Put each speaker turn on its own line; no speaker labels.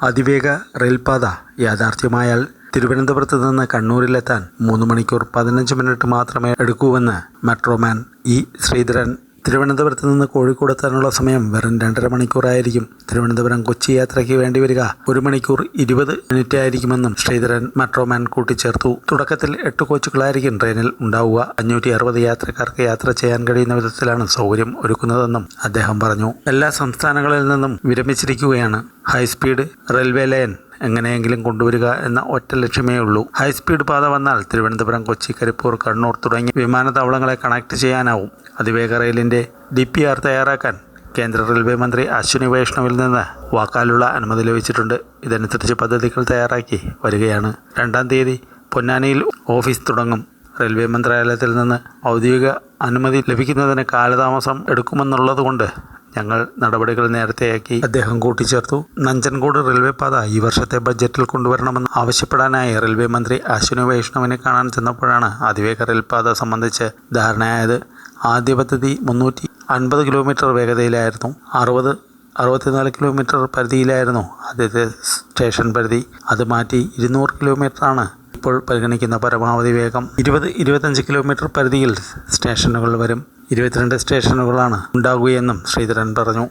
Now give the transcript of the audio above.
അതിവേഗ റെയിൽപാത യാഥാർത്ഥ്യമായാൽ തിരുവനന്തപുരത്ത് നിന്ന് കണ്ണൂരിലെത്താൻ 3 മണിക്കൂർ 15 മിനിറ്റ് മാത്രമേ എടുക്കൂവെന്ന് മെട്രോമാൻ ഇ ശ്രീധരൻ. തിരുവനന്തപുരത്ത് നിന്ന് കോഴിക്കോട് എത്താനുള്ള സമയം വെറും 2.5 മണിക്കൂറായിരിക്കും. തിരുവനന്തപുരം കൊച്ചി യാത്രയ്ക്ക് വേണ്ടിവരിക 1 മണിക്കൂർ 20 മിനിറ്റ് ആയിരിക്കുമെന്നും ശ്രീധരൻ മെട്രോമാൻ കൂട്ടിച്ചേർത്തു. തുടക്കത്തിൽ 8 കോച്ചുകളായിരിക്കും ട്രെയിനിൽ ഉണ്ടാവുക. 560 യാത്രക്കാർക്ക് യാത്ര ചെയ്യാൻ കഴിയുന്ന വിധത്തിലാണ് സൗകര്യം ഒരുക്കുന്നതെന്നും അദ്ദേഹം പറഞ്ഞു. എല്ലാ സംസ്ഥാനങ്ങളിൽ നിന്നും വിരമിച്ചിരിക്കുകയാണ്. ഹൈസ്പീഡ് റെയിൽവേ ലൈൻ എങ്ങനെയെങ്കിലും കൊണ്ടുവരിക എന്ന ഒറ്റ ലക്ഷ്യമേ ഉള്ളൂ. ഹൈസ്പീഡ് പാത വന്നാൽ തിരുവനന്തപുരം, കൊച്ചി, കരിപ്പൂർ, കണ്ണൂർ തുടങ്ങിയ വിമാനത്താവളങ്ങളെ കണക്ട് ചെയ്യാനാവും. അതിവേഗ റെയിലിൻ്റെ DPR തയ്യാറാക്കാൻ കേന്ദ്ര റെയിൽവേ മന്ത്രി അശ്വിനി വൈഷ്ണവിൽ നിന്ന് വാക്കാലുള്ള അനുമതി ലഭിച്ചിട്ടുണ്ട്. ഇതനുസരിച്ച് പദ്ധതികൾ തയ്യാറാക്കി വരികയാണ്. 2-ാം തീയതി പൊന്നാനിയിൽ ഓഫീസ് തുടങ്ങും. റെയിൽവേ മന്ത്രാലയത്തിൽ നിന്ന് ഔദ്യോഗിക അനുമതി ലഭിക്കുന്നതിന് കാലതാമസം എടുക്കുമെന്നുള്ളതുകൊണ്ട് ഞങ്ങൾ നടപടികൾ നേരത്തെയാക്കി, അദ്ദേഹം കൂട്ടിച്ചേർത്തു. നഞ്ചൻകോട് റെയിൽവേ പാത ഈ വർഷത്തെ ബഡ്ജറ്റിൽ കൊണ്ടുവരണമെന്ന് ആവശ്യപ്പെടാനായി റെയിൽവേ മന്ത്രി അശ്വിനി വൈഷ്ണവിനെ കാണാൻ ചെന്നപ്പോഴാണ് അതിവേഗ റെയിൽപാത സംബന്ധിച്ച് ധാരണയായത്. ആദ്യ പദ്ധതി 350 കിലോമീറ്റർ വേഗതയിലായിരുന്നു. 64 കിലോമീറ്റർ പരിധിയിലായിരുന്നു ആദ്യത്തെ സ്റ്റേഷൻ പരിധി. അത് മാറ്റി 200 കിലോമീറ്ററാണ് ഇപ്പോൾ പരിഗണിക്കുന്ന പരമാവധി വേഗം. 20-25 കിലോമീറ്റർ പരിധിയിൽ സ്റ്റേഷനുകൾ വരും. 22 സ്റ്റേഷനുകളാണ് ഉണ്ടാകുകയെന്നും ശ്രീധരൻ പറഞ്ഞു.